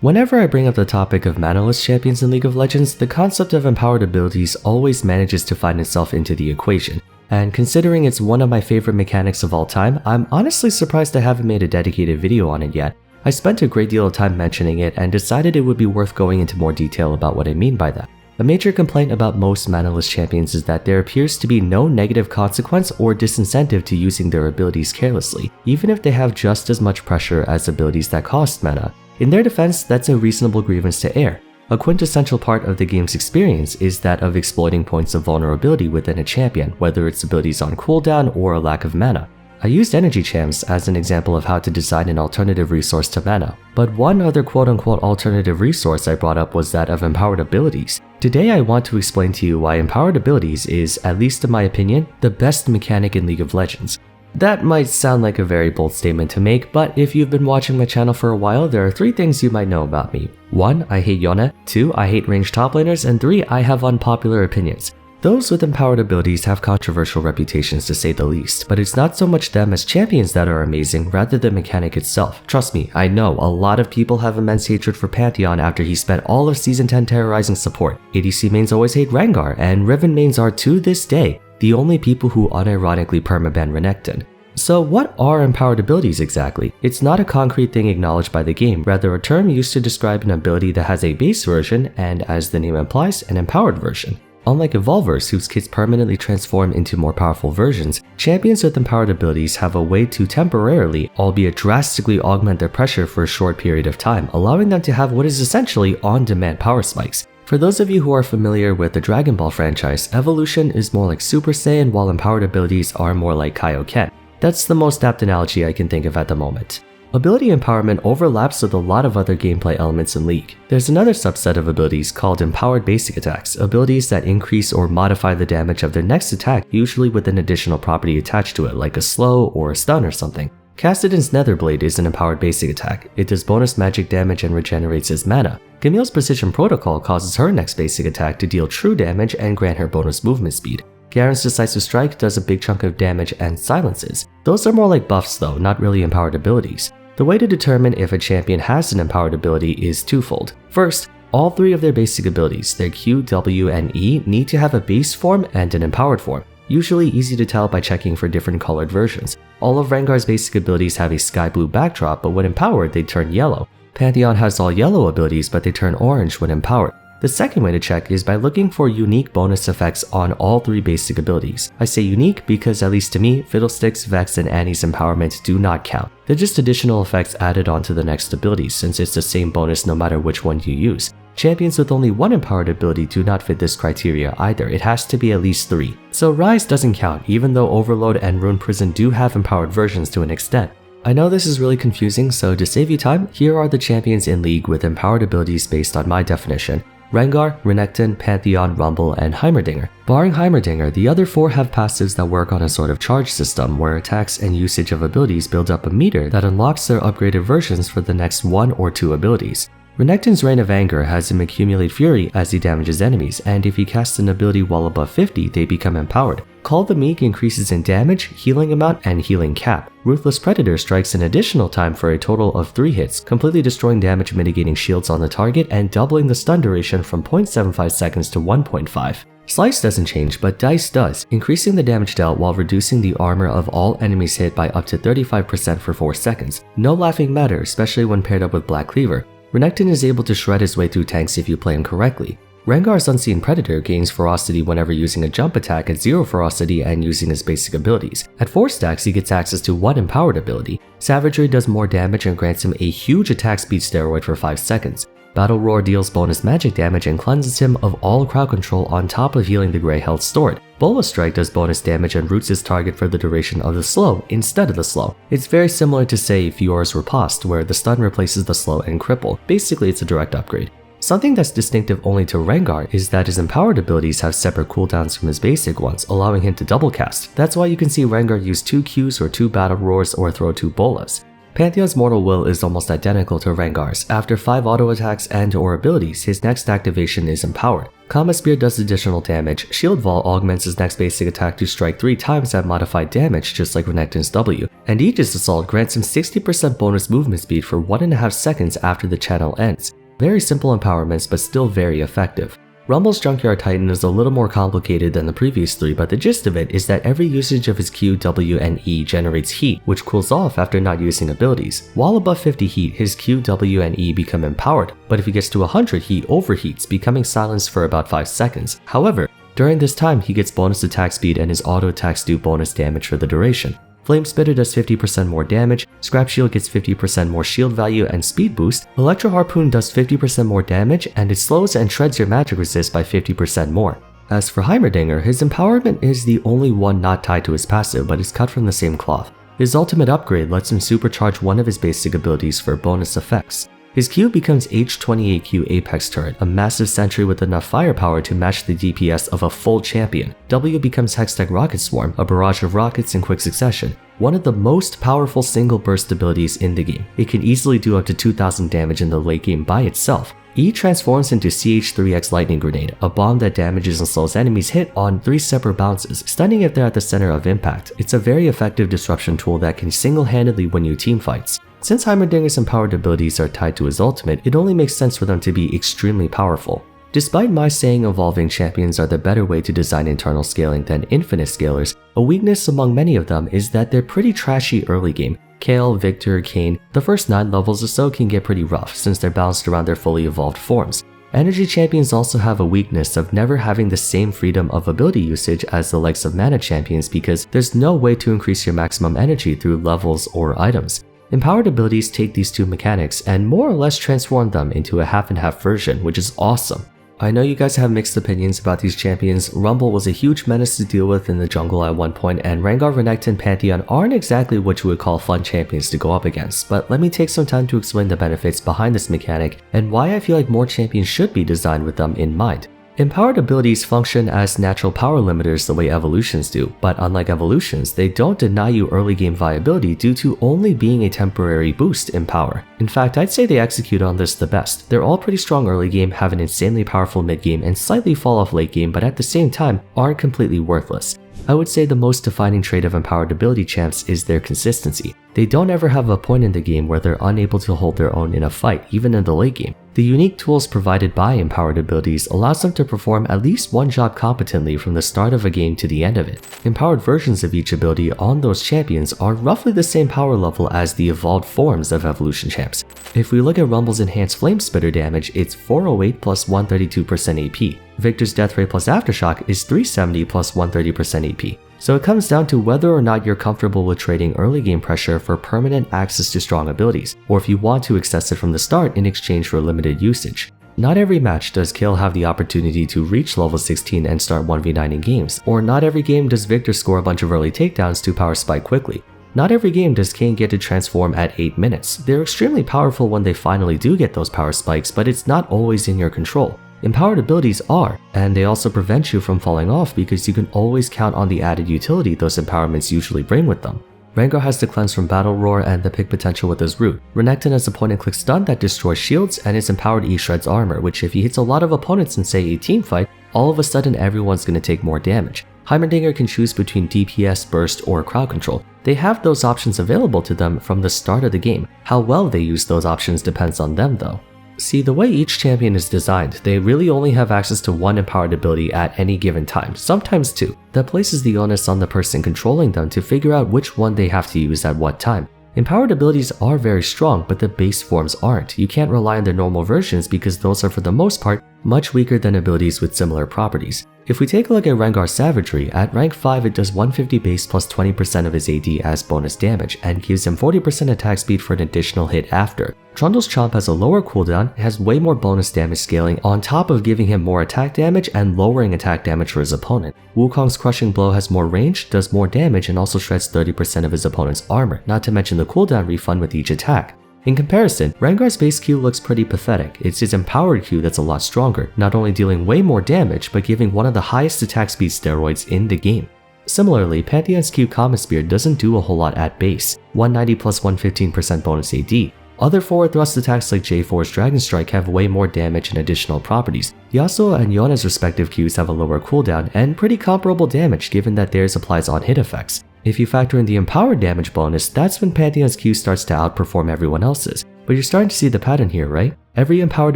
Whenever I bring up the topic of manaless champions in League of Legends, the concept of empowered abilities always manages to find itself into the equation. And considering it's one of my favorite mechanics of all time, I'm honestly surprised I haven't made a dedicated video on it yet. I spent a great deal of time mentioning it and decided it would be worth going into more detail about what I mean by that. A major complaint about most manaless champions is that there appears to be no negative consequence or disincentive to using their abilities carelessly, even if they have just as much pressure as abilities that cost mana. In their defense, that's a reasonable grievance to air. A quintessential part of the game's experience is that of exploiting points of vulnerability within a champion, whether its abilities on cooldown or a lack of mana. I used energy champs as an example of how to design an alternative resource to mana, but one other quote-unquote alternative resource I brought up was that of empowered abilities. Today I want to explain to you why empowered abilities is, at least in my opinion, the best mechanic in League of Legends. That might sound like a very bold statement to make, but if you've been watching my channel for a while, there are 3 things you might know about me. 1. I hate Yone. 2. I hate ranged top laners. And 3. I have unpopular opinions. Those with empowered abilities have controversial reputations to say the least, but it's not so much them as champions that are amazing, rather the mechanic itself. Trust me, I know, a lot of people have immense hatred for Pantheon after he spent all of Season 10 terrorizing support. ADC mains always hate Rengar, and Riven mains are to this day the only people who unironically permaban Renekton. So what are empowered abilities exactly? It's not a concrete thing acknowledged by the game, rather a term used to describe an ability that has a base version and, as the name implies, an empowered version. Unlike evolvers whose kits permanently transform into more powerful versions, champions with empowered abilities have a way to temporarily, albeit drastically, augment their pressure for a short period of time, allowing them to have what is essentially on-demand power spikes. For those of you who are familiar with the Dragon Ball franchise, evolution is more like Super Saiyan while empowered abilities are more like Kaioken. That's the most apt analogy I can think of at the moment. Ability empowerment overlaps with a lot of other gameplay elements in League. There's another subset of abilities called empowered basic attacks, abilities that increase or modify the damage of their next attack, usually with an additional property attached to it, like a slow or a stun or something. Kassadin's Netherblade is an empowered basic attack. It does bonus magic damage and regenerates his mana. Camille's Precision Protocol causes her next basic attack to deal true damage and grant her bonus movement speed. Garen's Decisive Strike does a big chunk of damage and silences. Those are more like buffs though, not really empowered abilities. The way to determine if a champion has an empowered ability is twofold. First, all 3 of their basic abilities, their Q, W, and E, need to have a base form and an empowered form. Usually easy to tell by checking for different colored versions. All of Rengar's basic abilities have a sky blue backdrop, but when empowered they turn yellow. Pantheon has all yellow abilities, but they turn orange when empowered. The second way to check is by looking for unique bonus effects on all 3 basic abilities. I say unique because, at least to me, Fiddlesticks, Vex, and Annie's empowerment do not count. They're just additional effects added onto the next abilities, since it's the same bonus no matter which one you use. Champions with only 1 empowered ability do not fit this criteria either, it has to be at least 3. So Rise doesn't count, even though Overload and Rune Prison do have empowered versions to an extent. I know this is really confusing, so to save you time, here are the champions in League with empowered abilities based on my definition. Rengar, Renekton, Pantheon, Rumble, and Heimerdinger. Barring Heimerdinger, the other 4 have passives that work on a sort of charge system where attacks and usage of abilities build up a meter that unlocks their upgraded versions for the next 1 or 2 abilities. Renekton's Reign of Anger has him accumulate fury as he damages enemies, and if he casts an ability while above 50, they become empowered. Call the Meek increases in damage, healing amount, and healing cap. Ruthless Predator strikes an additional time for a total of 3 hits, completely destroying damage mitigating shields on the target and doubling the stun duration from 0.75 seconds to 1.5. Slice doesn't change, but Dice does, increasing the damage dealt while reducing the armor of all enemies hit by up to 35% for 4 seconds. No laughing matter, especially when paired up with Black Cleaver. Renekton is able to shred his way through tanks if you play him correctly. Rengar's Unseen Predator gains ferocity whenever using a jump attack at 0 ferocity and using his basic abilities. At 4 stacks, he gets access to 1 empowered ability. Savagery does more damage and grants him a huge attack speed steroid for 5 seconds. Battle Roar deals bonus magic damage and cleanses him of all crowd control on top of healing the grey health stored. Bola Strike does bonus damage and roots his target for the duration of the slow instead of the slow. It's very similar to, say, Fiora's Riposte, where the stun replaces the slow and cripple. Basically, it's a direct upgrade. Something that's distinctive only to Rengar is that his empowered abilities have separate cooldowns from his basic ones, allowing him to double cast. That's why you can see Rengar use 2 Qs or 2 Battle Roars or throw 2 Bolas. Pantheon's Mortal Will is almost identical to Rengar's. After 5 auto attacks and or abilities, his next activation is Empowered. Comet Spear does additional damage, Shield Vault augments his next basic attack to strike 3 times at modified damage just like Renekton's W, and Aegis Assault grants him 60% bonus movement speed for 1.5 seconds after the channel ends. Very simple empowerments but still very effective. Rumble's Junkyard Titan is a little more complicated than the previous 3, but the gist of it is that every usage of his Q, W, and E generates heat, which cools off after not using abilities. While above 50 heat, his Q, W, and E become empowered, but if he gets to 100 he overheats, becoming silenced for about 5 seconds. However, during this time he gets bonus attack speed and his auto attacks do bonus damage for the duration. Flame Spitter does 50% more damage, Scrap Shield gets 50% more shield value and speed boost, Electro Harpoon does 50% more damage, and it slows and shreds your magic resist by 50% more. As for Heimerdinger, his empowerment is the only one not tied to his passive but is cut from the same cloth. His ultimate upgrade lets him supercharge one of his basic abilities for bonus effects. His Q becomes H28Q Apex Turret, a massive sentry with enough firepower to match the DPS of a full champion. W becomes Hextech Rocket Swarm, a barrage of rockets in quick succession. One of the most powerful single burst abilities in the game. It can easily do up to 2000 damage in the late game by itself. E transforms into CH3X Lightning Grenade, a bomb that damages and slows enemies hit on 3 separate bounces, stunning if they're at the center of impact. It's a very effective disruption tool that can single-handedly win you teamfights. Since Heimerdinger's empowered abilities are tied to his ultimate, it only makes sense for them to be extremely powerful. Despite my saying evolving champions are the better way to design internal scaling than infinite scalers, a weakness among many of them is that they're pretty trashy early game. Kayle, Victor, Kayn, the first 9 levels or so can get pretty rough since they're balanced around their fully evolved forms. Energy champions also have a weakness of never having the same freedom of ability usage as the likes of mana champions because there's no way to increase your maximum energy through levels or items. Empowered abilities take these two mechanics and more or less transform them into a half-and-half version, which is awesome. I know you guys have mixed opinions about these champions. Rumble was a huge menace to deal with in the jungle at one point, and Rengar, Renekton, Pantheon aren't exactly what you would call fun champions to go up against, but let me take some time to explain the benefits behind this mechanic and why I feel like more champions should be designed with them in mind. Empowered abilities function as natural power limiters the way evolutions do, but unlike evolutions, they don't deny you early game viability due to only being a temporary boost in power. In fact, I'd say they execute on this the best. They're all pretty strong early game, have an insanely powerful mid game, and slightly fall off late game, but at the same time aren't completely worthless. I would say the most defining trait of empowered ability champs is their consistency. They don't ever have a point in the game where they're unable to hold their own in a fight, even in the late game. The unique tools provided by empowered abilities allows them to perform at least one job competently from the start of a game to the end of it. Empowered versions of each ability on those champions are roughly the same power level as the evolved forms of evolution champs. If we look at Rumble's enhanced Flame Spitter damage, it's 408 plus 132% AP. Victor's Death Ray plus Aftershock is 370 plus 130% AP. So it comes down to whether or not you're comfortable with trading early game pressure for permanent access to strong abilities, or if you want to access it from the start in exchange for limited usage. Not every match does Kayle have the opportunity to reach level 16 and start 1v9 in games, or not every game does Victor score a bunch of early takedowns to power spike quickly. Not every game does Kayn get to transform at 8 minutes. They're extremely powerful when they finally do get those power spikes, but it's not always in your control. Empowered abilities are, and they also prevent you from falling off because you can always count on the added utility those empowerments usually bring with them. Rengar has the Cleanse from Battle Roar and the Pick potential with his Root. Renekton has a point-and-click stun that destroys shields, and his empowered E shreds armor, which if he hits a lot of opponents in say a team fight, all of a sudden everyone's gonna take more damage. Heimerdinger can choose between DPS, burst, or crowd control. They have those options available to them from the start of the game. How well they use those options depends on them though. See, the way each champion is designed, they really only have access to one empowered ability at any given time, sometimes two. That places the onus on the person controlling them to figure out which one they have to use at what time. Empowered abilities are very strong, but the base forms aren't. You can't rely on their normal versions because those are for the most part much weaker than abilities with similar properties. If we take a look at Rengar's Savagery, at rank 5 it does 150 base plus 20% of his AD as bonus damage, and gives him 40% attack speed for an additional hit after. Trundle's Chomp has a lower cooldown, has way more bonus damage scaling on top of giving him more attack damage and lowering attack damage for his opponent. Wukong's Crushing Blow has more range, does more damage, and also shreds 30% of his opponent's armor, not to mention the cooldown refund with each attack. In comparison, Rengar's base Q looks pretty pathetic. It's his empowered Q that's a lot stronger, not only dealing way more damage, but giving one of the highest attack speed steroids in the game. Similarly, Pantheon's Q Comet Spear doesn't do a whole lot at base, 190 plus 115% bonus AD. Other forward thrust attacks like J4's Dragon Strike have way more damage and additional properties. Yasuo and Yona's respective Qs have a lower cooldown and pretty comparable damage given that theirs applies on hit effects. If you factor in the empowered damage bonus, that's when Pantheon's Q starts to outperform everyone else's. But you're starting to see the pattern here, right? Every empowered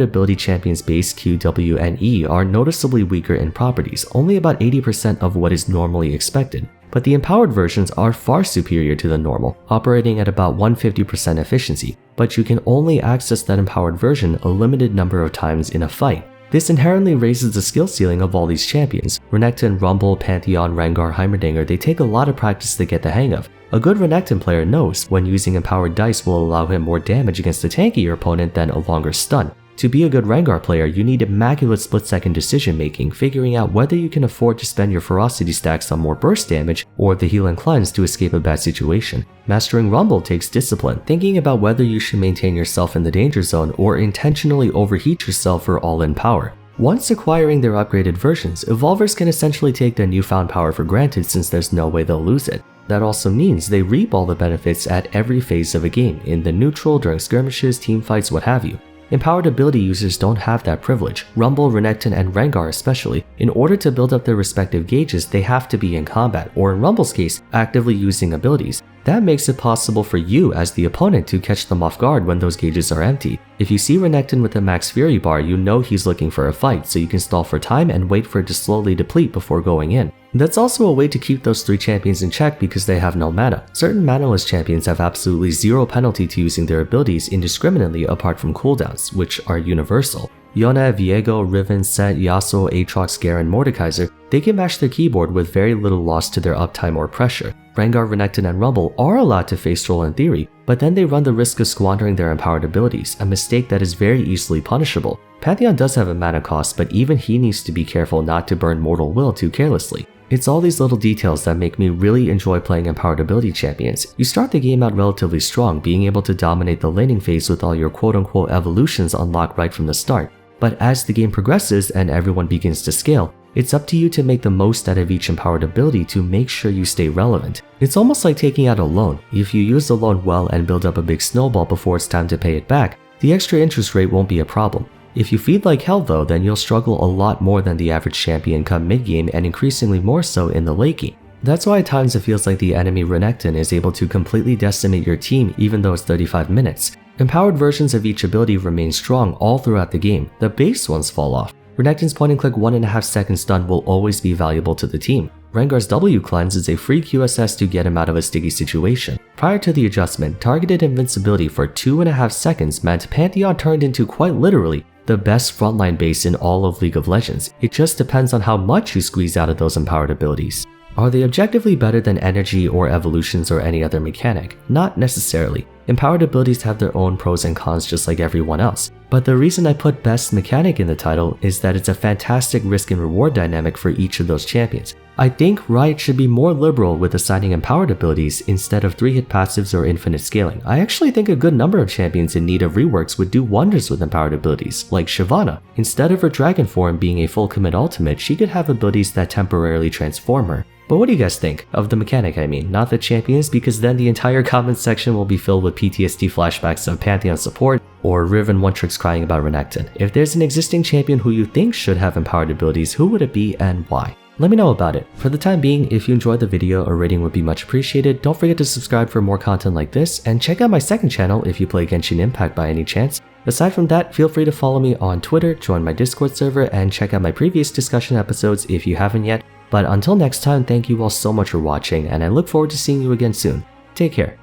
ability champion's base Q, W, and E are noticeably weaker in properties, only about 80% of what is normally expected. But the empowered versions are far superior to the normal, operating at about 150% efficiency, but you can only access that empowered version a limited number of times in a fight. This inherently raises the skill ceiling of all these champions. Renekton, Rumble, Pantheon, Rengar, Heimerdinger, they take a lot of practice to get the hang of. A good Renekton player knows when using empowered dice will allow him more damage against a tankier opponent than a longer stun. To be a good Rengar player, you need immaculate split-second decision-making, figuring out whether you can afford to spend your ferocity stacks on more burst damage or the heal and cleanse to escape a bad situation. Mastering Rumble takes discipline, thinking about whether you should maintain yourself in the danger zone or intentionally overheat yourself for all-in power. Once acquiring their upgraded versions, evolvers can essentially take their newfound power for granted since there's no way they'll lose it. That also means they reap all the benefits at every phase of a game, in the neutral, during skirmishes, teamfights, what have you. Empowered ability users don't have that privilege. Rumble, Renekton, and Rengar especially. In order to build up their respective gauges, they have to be in combat, or in Rumble's case, actively using abilities. That makes it possible for you as the opponent to catch them off guard when those gauges are empty. If you see Renekton with a max fury bar, you know he's looking for a fight, so you can stall for time and wait for it to slowly deplete before going in. That's also a way to keep those three champions in check because they have no mana. Certain manaless champions have absolutely zero penalty to using their abilities indiscriminately apart from cooldowns, which are universal. Yona, Viego, Riven, Set, Yasuo, Aatrox, Garen, Mordekaiser, they can mash their keyboard with very little loss to their uptime or pressure. Rengar, Renekton, and Rumble are allowed to face troll in theory, but then they run the risk of squandering their empowered abilities, a mistake that is very easily punishable. Pantheon does have a mana cost, but even he needs to be careful not to burn Mortal Will too carelessly. It's all these little details that make me really enjoy playing empowered ability champions. You start the game out relatively strong, being able to dominate the laning phase with all your quote-unquote evolutions unlocked right from the start. But as the game progresses and everyone begins to scale, it's up to you to make the most out of each empowered ability to make sure you stay relevant. It's almost like taking out a loan. If you use the loan well and build up a big snowball before it's time to pay it back, the extra interest rate won't be a problem. If you feed like hell though, then you'll struggle a lot more than the average champion come mid-game and increasingly more so in the late game. That's why at times it feels like the enemy Renekton is able to completely decimate your team even though it's 35 minutes. Empowered versions of each ability remain strong all throughout the game, the base ones fall off. Renekton's point and click 1.5 second stun will always be valuable to the team. Rengar's W cleanse is a free QSS to get him out of a sticky situation. Prior to the adjustment, targeted invincibility for 2.5 seconds meant Pantheon turned into quite literally the best frontline base in all of League of Legends. It just depends on how much you squeeze out of those empowered abilities. Are they objectively better than energy or evolutions or any other mechanic? Not necessarily. Empowered abilities have their own pros and cons just like everyone else. But the reason I put best mechanic in the title is that it's a fantastic risk and reward dynamic for each of those champions. I think Riot should be more liberal with assigning empowered abilities instead of 3-hit passives or infinite scaling. I actually think a good number of champions in need of reworks would do wonders with empowered abilities, like Shyvana. Instead of her dragon form being a full commit ultimate, she could have abilities that temporarily transform her. But what do you guys think? Of the mechanic, I mean, not the champions, because then the entire comment section will be filled with PTSD flashbacks of Pantheon support or Riven one-tricks crying about Renekton. If there's an existing champion who you think should have empowered abilities, who would it be and why? Let me know about it. For the time being, if you enjoyed the video, a rating would be much appreciated. Don't forget to subscribe for more content like this, and check out my second channel if you play Genshin Impact by any chance. Aside from that, feel free to follow me on Twitter, join my Discord server, and check out my previous discussion episodes if you haven't yet. But until next time, thank you all so much for watching, and I look forward to seeing you again soon. Take care.